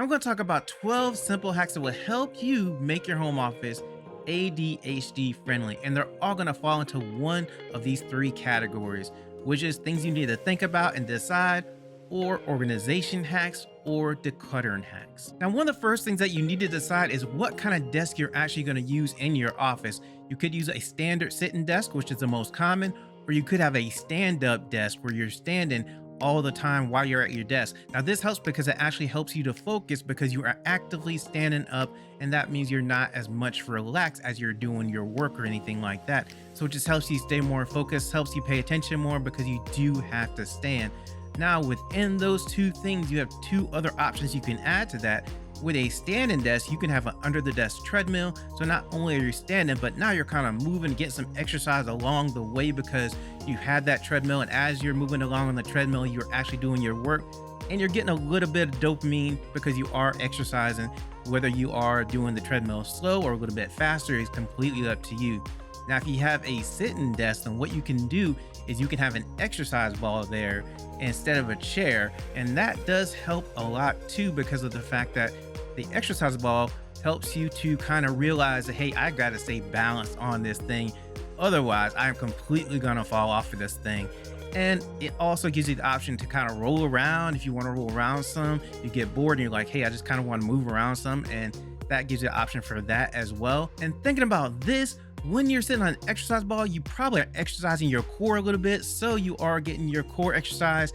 I'm going to talk about 12 simple hacks that will help you make your home office ADHD friendly. And they're all going to fall into one of these three categories, which is things you need to think about and decide, or organization hacks, or decluttering hacks. Now, one of the first things that you need to decide is what kind of desk you're actually going to use in your office. You could use a standard sitting desk, which is the most common, or you could have a stand-up desk where you're standing all the time while you're at your desk. Now, this helps because it actually helps you to focus because you are actively standing up, and that means you're not as much relaxed as you're doing your work or anything like that. So it just helps you stay more focused, helps you pay attention more because you do have to stand. Now, within those two things, you have two other options you can add to that. With a standing desk, you can have an under the desk treadmill. So not only are you standing, but now you're kind of moving, getting some exercise along the way because you had that treadmill. And as you're moving along on the treadmill, you're actually doing your work and you're getting a little bit of dopamine because you are exercising. Whether you are doing the treadmill slow or a little bit faster is completely up to you. Now, if you have a sitting desk, then what you can do is you can have an exercise ball there instead of a chair. And that does help a lot too, because of the fact that the exercise ball helps you to kind of realize that, hey, I got to stay balanced on this thing. Otherwise, I'm completely going to fall off of this thing. And it also gives you the option to kind of roll around. If you want to roll around some, you get bored and you're like, hey, I just kind of want to move around some. And that gives you the option for that as well. And thinking about this, when you're sitting on an exercise ball, you probably are exercising your core a little bit. So you are getting your core exercise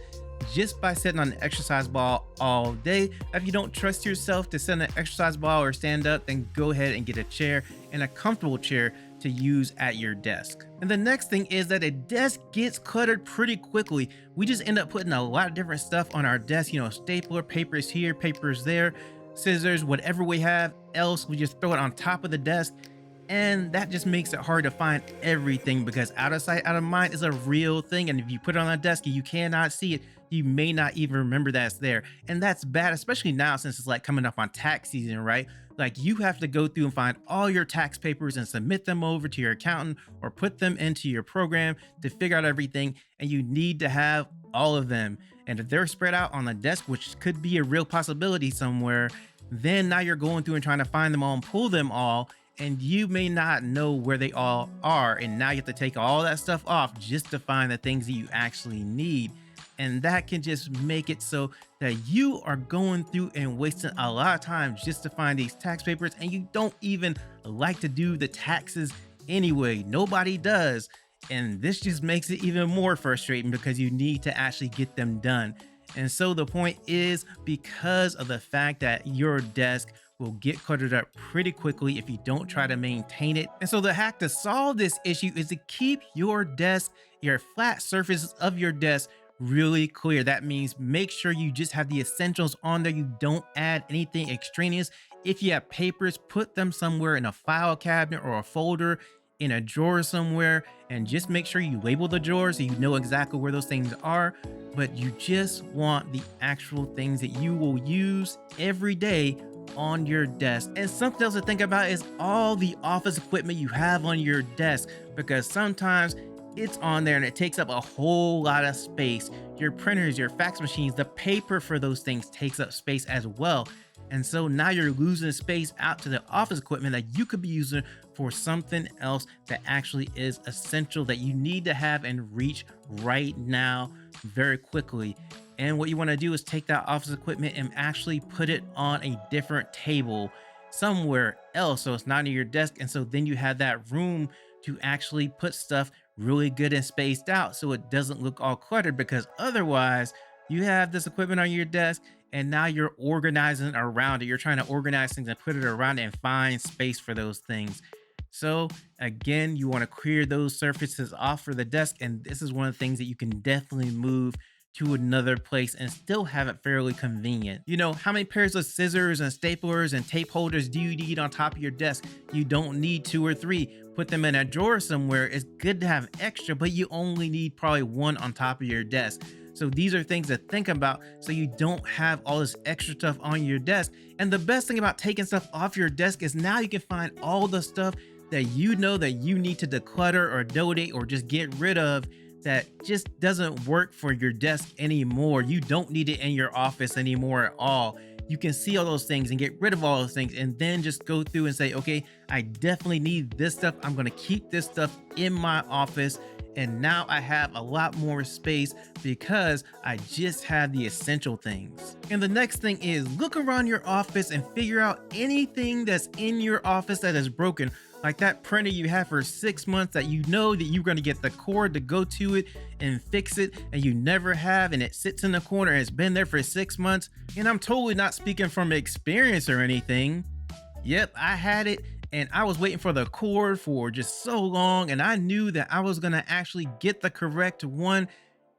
just by sitting on an exercise ball all day. If you don't trust yourself to sit on an exercise ball or stand up, then go ahead and get a chair, and a comfortable chair to use at your desk. And the next thing is that a desk gets cluttered pretty quickly. We just end up putting a lot of different stuff on our desk, stapler, papers here, papers there, scissors, whatever we have else, we just throw it on top of the desk. And that just makes it hard to find everything because out of sight, out of mind is a real thing. And if you put it on a desk and you cannot see it, you may not even remember that it's there. And that's bad, especially now since it's like coming up on tax season, right? Like you have to go through and find all your tax papers and submit them over to your accountant or put them into your program to figure out everything. And you need to have all of them. And if they're spread out on the desk, which could be a real possibility somewhere, then now you're going through and trying to find them all and pull them all. And you may not know where they all are. And now you have to take all that stuff off just to find the things that you actually need. And that can just make it so that you are going through and wasting a lot of time just to find these tax papers. And you don't even like to do the taxes anyway. Nobody does. And this just makes it even more frustrating because you need to actually get them done. And so the point is, because of the fact that your desk will get cluttered up pretty quickly if you don't try to maintain it. And so the hack to solve this issue is to keep your desk, your flat surfaces of your desk really clear. That means make sure you just have the essentials on there. You don't add anything extraneous. If you have papers, put them somewhere in a file cabinet or a folder in a drawer somewhere, and just make sure you label the drawers so you know exactly where those things are. But you just want the actual things that you will use every day on your desk. And something else to think about is all the office equipment you have on your desk, because sometimes it's on there and it takes up a whole lot of space. Your printers, your fax machines, the paper for those things takes up space as well. And so now you're losing space out to the office equipment that you could be using for something else that actually is essential, that you need to have and reach right now very quickly. And what you want to do is take that office equipment and actually put it on a different table somewhere else, so it's not near your desk. And so then you have that room to actually put stuff really good and spaced out so it doesn't look all cluttered, because otherwise you have this equipment on your desk and now you're organizing around it. You're trying to organize things and put it around it and find space for those things. So again, you want to clear those surfaces off for the desk. And this is one of the things that you can definitely move to another place and still have it fairly convenient. How many pairs of scissors and staplers and tape holders do you need on top of your desk? You don't need 2 or 3. Put them in a drawer somewhere. It's good to have extra, but you only need probably 1 on top of your desk. So these are things to think about so you don't have all this extra stuff on your desk. And the best thing about taking stuff off your desk is now you can find all the stuff that you know that you need to declutter or donate or just get rid of, that just doesn't work for your desk anymore. You don't need it in your office anymore at all. you can see all those things and get rid of all those things, and then just go through and say, okay, I definitely need this stuff. I'm going to keep this stuff in my office. And now I have a lot more space because I just have the essential things. And the next thing is look around your office and figure out anything that's in your office that is broken. Like that printer you have for 6 months that you know that you're going to get the cord to go to it and fix it, and you never have, and it sits in the corner and it's been there for 6 months. And I'm totally not speaking from experience or anything. Yep, I had it, and I was waiting for the cord for just so long, and I knew that I was going to actually get the correct one,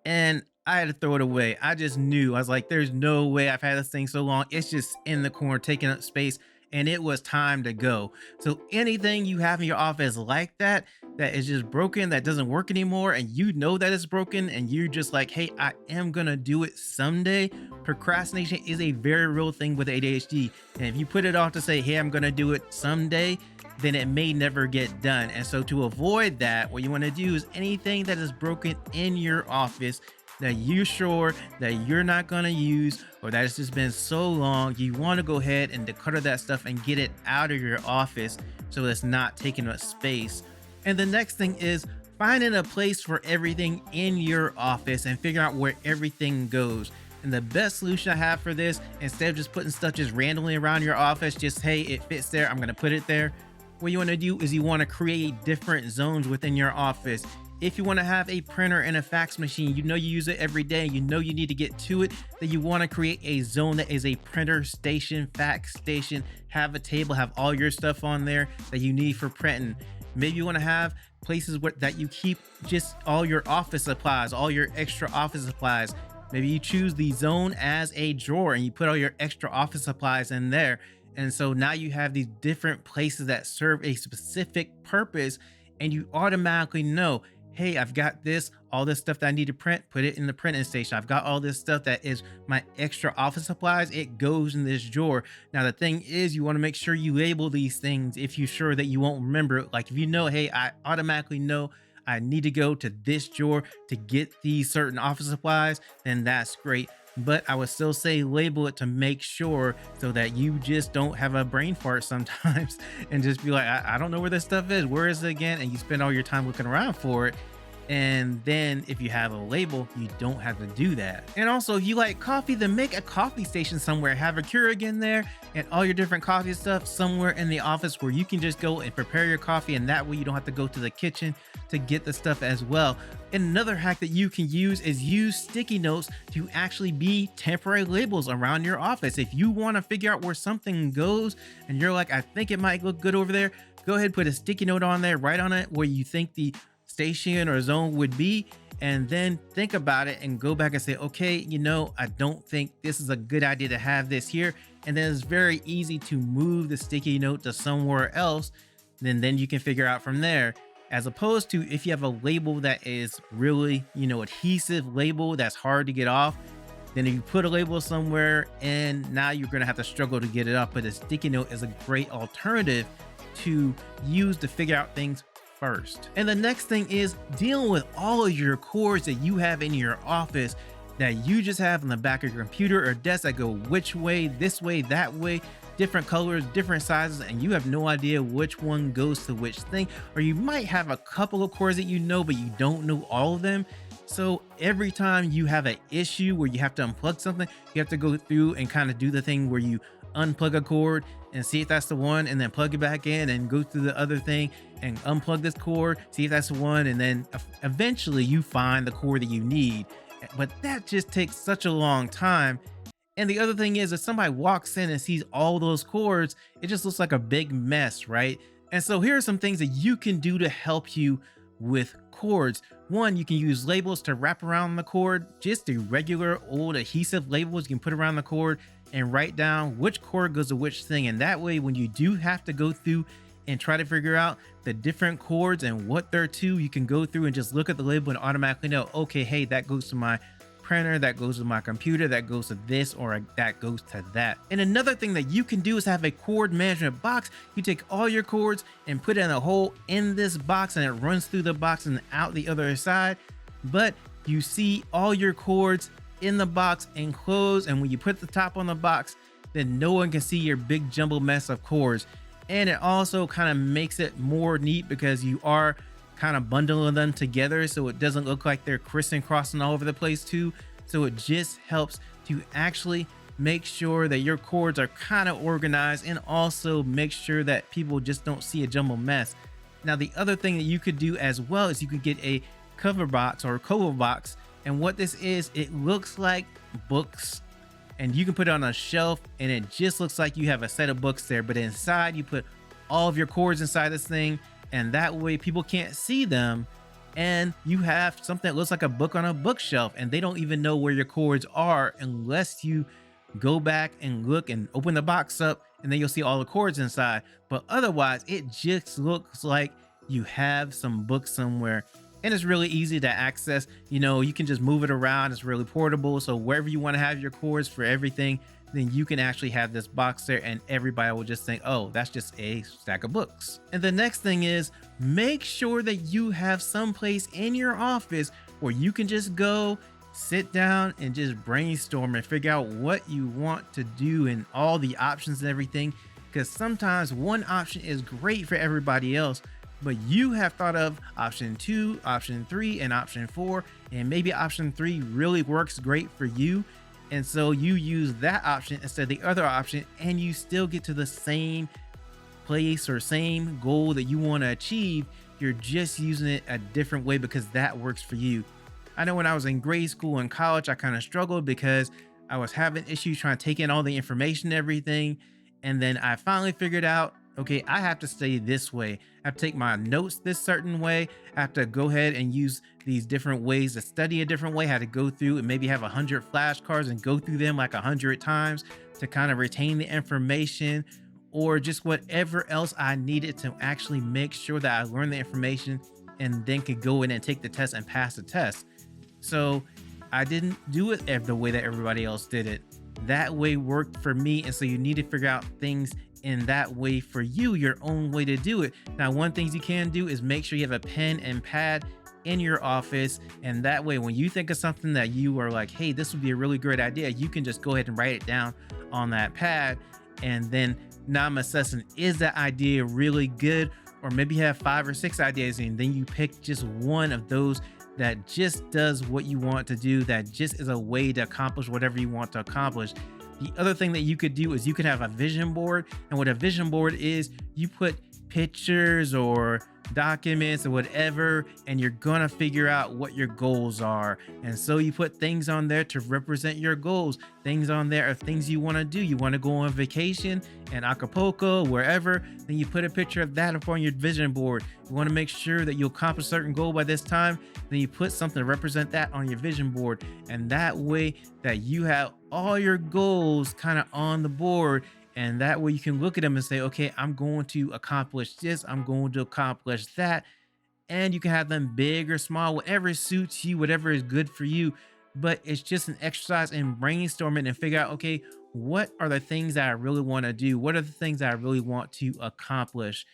and I had to throw it away. I just knew. I was like, there's no way. I've had this thing so long. It's just in the corner taking up space, and it was time to go. So anything you have in your office like that, that is just broken, that doesn't work anymore, and you know that it's broken, and you're just like, hey, I am gonna do it someday. Procrastination is a very real thing with ADHD. And if you put it off to say, hey, I'm gonna do it someday, then it may never get done. And so to avoid that, what you wanna do is anything that is broken in your office that you're sure that you're not going to use, or that it's just been so long, you want to go ahead and declutter that stuff and get it out of your office so it's not taking up space. And the next thing is finding a place for everything in your office and figure out where everything goes. And the best solution I have for this, instead of just putting stuff just randomly around your office, just, hey, it fits there, I'm going to put it there. What you want to do is you want to create different zones within your office. If you want to have a printer and a fax machine, you know you use it every day, you know you need to get to it, then you want to create a zone that is a printer station, fax station, have a table, have all your stuff on there that you need for printing. Maybe you want to have places that you keep just all your office supplies, all your extra office supplies. Maybe you choose the zone as a drawer and you put all your extra office supplies in there. And so now you have these different places that serve a specific purpose, and you automatically know, hey, I've got all this stuff that I need to print, put it in the printing station. I've got all this stuff that is my extra office supplies. It goes in this drawer. Now, the thing is, you want to make sure you label these things if you're sure that you won't remember it. Like if you know, hey, I automatically know I need to go to this drawer to get these certain office supplies, then that's great. But I would still say label it to make sure, so that you just don't have a brain fart sometimes and just be like, I don't know where this stuff is. Where is it again? And you spend all your time looking around for it. And then if you have a label, you don't have to do that. And also, if you like coffee, then make a coffee station somewhere. Have a Keurig in there and all your different coffee stuff somewhere in the office where you can just go and prepare your coffee. And that way you don't have to go to the kitchen to get the stuff as well. And another hack that you can use is use sticky notes to actually be temporary labels around your office. If you want to figure out where something goes and you're like, I think it might look good over there, go ahead, put a sticky note on there, write on it where you think the station or zone would be, and then think about it and go back and say, okay, you know, I don't think this is a good idea to have this here. And then it's very easy to move the sticky note to somewhere else. Then you can figure out from there, as opposed to if you have a label that is really, you know, adhesive label that's hard to get off. Then if you put a label somewhere and now you're going to have to struggle to get it off. But a sticky note is a great alternative to use to figure out things first. And the next thing is dealing with all of your cords that you have in your office that you just have on the back of your computer or desk that go which way, this way, that way, different colors, different sizes, and you have no idea which one goes to which thing. Or you might have a couple of cords that you know, but you don't know all of them. So every time you have an issue where you have to unplug something, you have to go through and kind of do the thing where you unplug a cord and see if that's the one, and then plug it back in and go through the other thing and unplug this cord, see if that's the one, and then eventually you find the cord that you need. But that just takes such a long time. And the other thing is, if somebody walks in and sees all those cords, it just looks like a big mess, right? And so here are some things that you can do to help you with cords. One, you can use labels to wrap around the cord, just the regular old adhesive labels you can put around the cord and write down which cord goes to which thing. And that way, when you do have to go through and try to figure out the different cords and what they're to, you can go through and just look at the label and automatically know, okay, hey, that goes to my printer, that goes to my computer, that goes to this, or that goes to that. And another thing that you can do is have a cord management box. You take all your cords and put it in a hole in this box, and it runs through the box and out the other side. But you see all your cords in the box enclosed, and when you put the top on the box, then no one can see your big jumble mess of cords. And it also kind of makes it more neat because you are kind of bundling them together so it doesn't look like they're crisscrossing all over the place too. So it just helps to actually make sure that your cords are kind of organized and also make sure that people just don't see a jumbled mess. Now, the other thing that you could do as well is you could get a cover box or Covobox. And what this is, it looks like books, and you can put it on a shelf and it just looks like you have a set of books there, but inside you put all of your cords inside this thing, and that way people can't see them. And you have something that looks like a book on a bookshelf, and they don't even know where your cords are unless you go back and look and open the box up, and then you'll see all the cords inside. But otherwise, it just looks like you have some books somewhere. And it's really easy to access. You can just move it around. It's really portable. So wherever you want to have your cords for everything, then you can actually have this box there, and everybody will just think, oh, that's just a stack of books. And the next thing is, make sure that you have some place in your office where you can just go sit down and just brainstorm and figure out what you want to do and all the options and everything. Because sometimes one option is great for everybody else, but you have thought of option 2, option 3, and option 4, and maybe option 3 really works great for you. And so you use that option instead of the other option, and you still get to the same place or same goal that you want to achieve. You're just using it a different way because that works for you. I know when I was in grade school and college, I kind of struggled because I was having issues trying to take in all the information and everything. And then I finally figured out, okay, I have to study this way. I have to take my notes this certain way. I have to go ahead and use these different ways to study a different way. I had to go through and maybe have 100 flashcards and go through them like 100 times to kind of retain the information, or just whatever else I needed to actually make sure that I learned the information and then could go in and take the test and pass the test. So I didn't do it the way that everybody else did it. That way worked for me. And so you need to figure out things in that way for you, your own way to do it. Now, one thing you can do is make sure you have a pen and pad in your office. And that way, when you think of something that you are like, hey, this would be a really great idea, you can just go ahead and write it down on that pad. And then now I'm assessing, is that idea really good? Or maybe you have 5 or 6 ideas, and then you pick just one of those that just does what you want to do, that just is a way to accomplish whatever you want to accomplish. The other thing that you could do is you could have a vision board. And what a vision board is, you put pictures or documents or whatever, and you're gonna figure out what your goals are. And so you put things on there to represent your goals. Things on there are things you want to do. You want to go on vacation in Acapulco, wherever, then you put a picture of that up on your vision board. You want to make sure that you'll accomplish a certain goal by this time, then you put something to represent that on your vision board. And that way that you have all your goals kind of on the board. And that way you can look at them and say, okay, I'm going to accomplish this, I'm going to accomplish that. And you can have them big or small, whatever suits you, whatever is good for you. But it's just an exercise in brainstorming and figure out, okay, what are the things that I really want to do? What are the things that I really want to accomplish?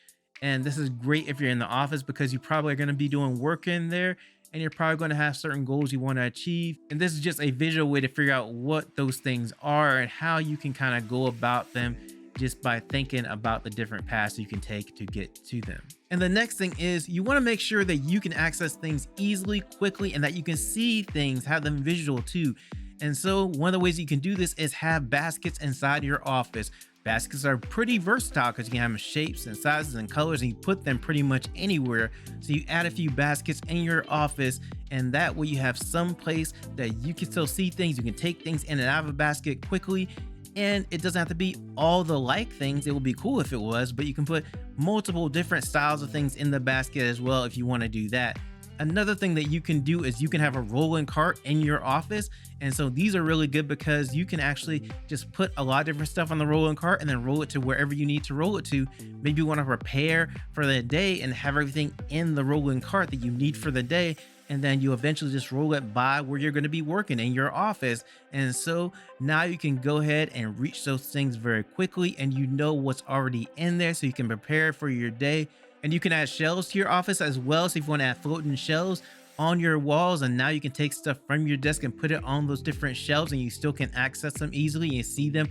And this is great if you're in the office, because you probably are going to be doing work in there, and you're probably going to have certain goals you want to achieve. And this is just a visual way to figure out what those things are and how you can kind of go about them, just by thinking about the different paths you can take to get to them. And the next thing is, you want to make sure that you can access things easily, quickly, and that you can see things, have them visual too. And so one of the ways you can do this is have baskets inside your office. Baskets are pretty versatile because you can have them shapes and sizes and colors, and you put them pretty much anywhere. So you add a few baskets in your office, and that way you have some place that you can still see things. You can take things in and out of a basket quickly, and it doesn't have to be all the like things. It would be cool if it was, but you can put multiple different styles of things in the basket as well if you want to do that. Another thing that you can do is you can have a rolling cart in your office. And so these are really good because you can actually just put a lot of different stuff on the rolling cart and then roll it to wherever you need to roll it to. Maybe you want to prepare for the day and have everything in the rolling cart that you need for the day. And then you eventually just roll it by where you're going to be working in your office. And so now you can go ahead and reach those things very quickly, and you know what's already in there, so you can prepare for your day. And you can add shelves to your office as well. So if you want to add floating shelves on your walls, and now you can take stuff from your desk and put it on those different shelves, and you still can access them easily and see them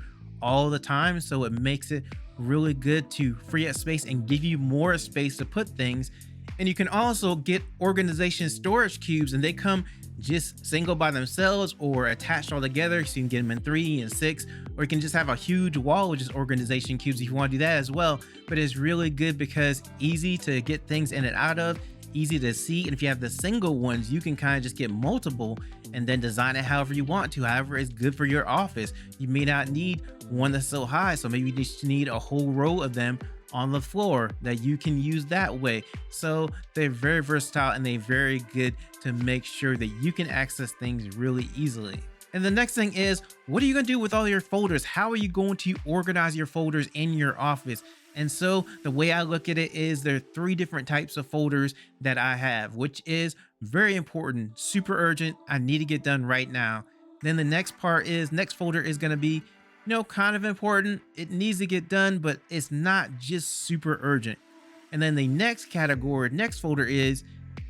all the time. So it makes it really good to free up space and give you more space to put things. And you can also get organization storage cubes, and they come just single by themselves or attached all together. So you can get them in 3 and 6, or you can just have a huge wall with just organization cubes if you want to do that as well. But it's really good because easy to get things in and out of, easy to see. And if you have the single ones, you can kind of just get multiple and then design it however you want to. However, it's good for your office. You may not need one that's so high, so maybe you just need a whole row of them on the floor that you can use that way. So they're very versatile and they're very good to make sure that you can access things really easily. And the next thing is, what are you going to do with all your folders? How are you going to organize your folders in your office? And so the way I look at it is there are 3 different types of folders that I have, which is very important, super urgent, I need to get done right now. Then the next folder is going to be, kind of important, it needs to get done, but it's not just super urgent. And then the next folder is,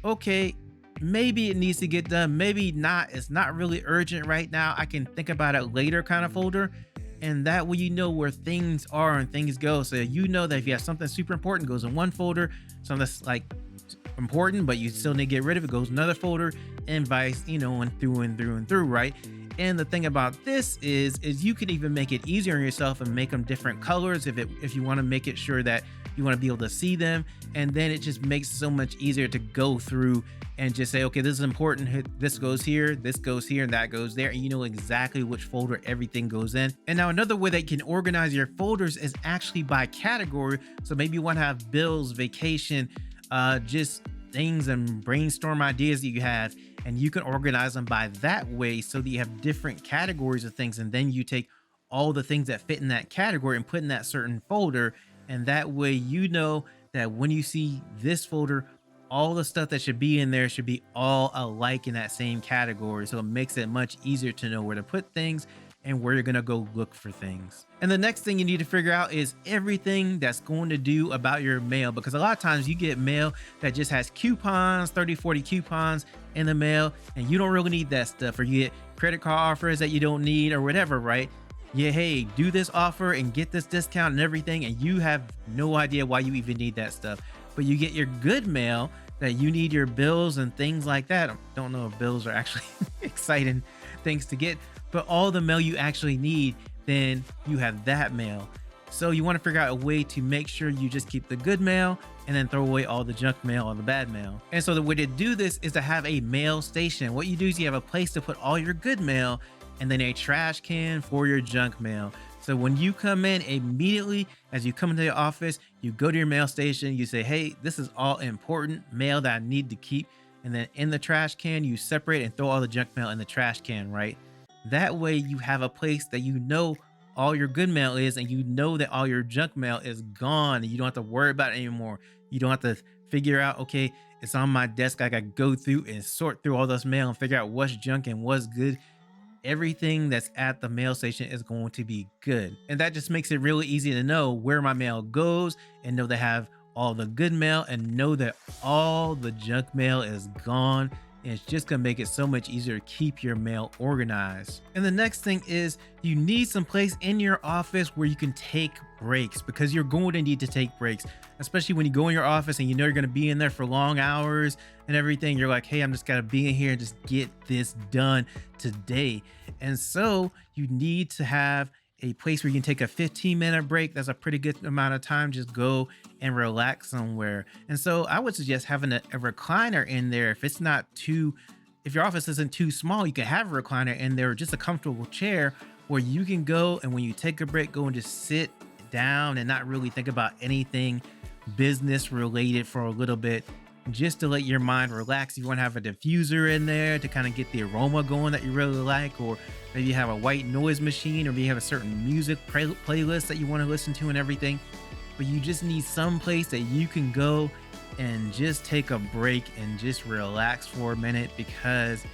okay, maybe it needs to get done, maybe not, it's not really urgent right now, I can think about it later kind of folder. And that way you know where things are and things go. So you know that if you have something super important, it goes in one folder, something that's like important but you still need to get rid of it, goes in another folder, and vice, and through, right? And the thing about this is you can even make it easier on yourself and make them different colors if you want to make it sure that you want to be able to see them. And then it just makes it so much easier to go through and just say, okay, this is important, this goes here, and that goes there, and you know exactly which folder everything goes in. And now another way that you can organize your folders is actually by category. So maybe you want to have bills, vacation, just things and brainstorm ideas that you have, and you can organize them by that way so that you have different categories of things, and then you take all the things that fit in that category and put in that certain folder. And that way you know that when you see this folder, all the stuff that should be in there should be all alike in that same category. So it makes it much easier to know where to put things and where you're going to go look for things. And the next thing you need to figure out is everything that's going to do about your mail, because a lot of times you get mail that just has coupons, 30, 40 coupons in the mail, and you don't really need that stuff, or you get credit card offers that you don't need or whatever, right? Yeah, hey, do this offer and get this discount and everything, and you have no idea why you even need that stuff. But you get your good mail that you need your bills and things like that. I don't know if bills are actually exciting things to get, but all the mail you actually need, then you have that mail. So you want to figure out a way to make sure you just keep the good mail and then throw away all the junk mail or the bad mail. And so the way to do this is to have a mail station. What you do is you have a place to put all your good mail and then a trash can for your junk mail. So when you come in, immediately as you come into the office, you go to your mail station, you say, hey, this is all important mail that I need to keep. And then in the trash can, you separate and throw all the junk mail in the trash can, right? That way you have a place that you know all your good mail is, and you know that all your junk mail is gone, and you don't have to worry about it anymore. You don't have to figure out, okay, it's on my desk, I gotta go through and sort through all this mail and figure out what's junk and what's good. Everything that's at the mail station is going to be good. And that just makes it really easy to know where my mail goes and know they have all the good mail and know that all the junk mail is gone. And it's just gonna make it so much easier to keep your mail organized. And the next thing is you need some place in your office where you can take breaks, because you're going to need to take breaks, especially when you go in your office and you know you're going to be in there for long hours and everything. You're like, hey, I'm just gotta be in here and just get this done today. And so you need to have a place where you can take a 15-minute break. That's a pretty good amount of time. Just go and relax somewhere. And so I would suggest having a recliner in there. If your office isn't too small, you can have a recliner in there, or just a comfortable chair where you can go, and when you take a break, go and just sit down and not really think about anything business related for a little bit, just to let your mind relax. You want to have a diffuser in there to kind of get the aroma going that you really like, or maybe you have a white noise machine, or maybe you have a certain music playlist that you want to listen to and everything. But you just need some place that you can go and just take a break and just relax for a minute, because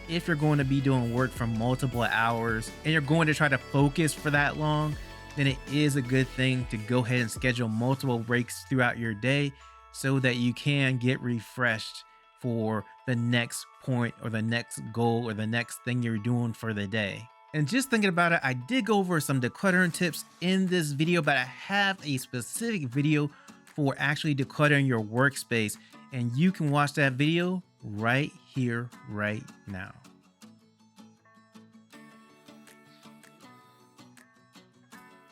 if you're going to be doing work for multiple hours and you're going to try to focus for that long, then it is a good thing to go ahead and schedule multiple breaks throughout your day so that you can get refreshed for the next point or the next goal or the next thing you're doing for the day. And just thinking about it, I did go over some decluttering tips in this video, but I have a specific video for actually decluttering your workspace. And you can watch that video right here, right now.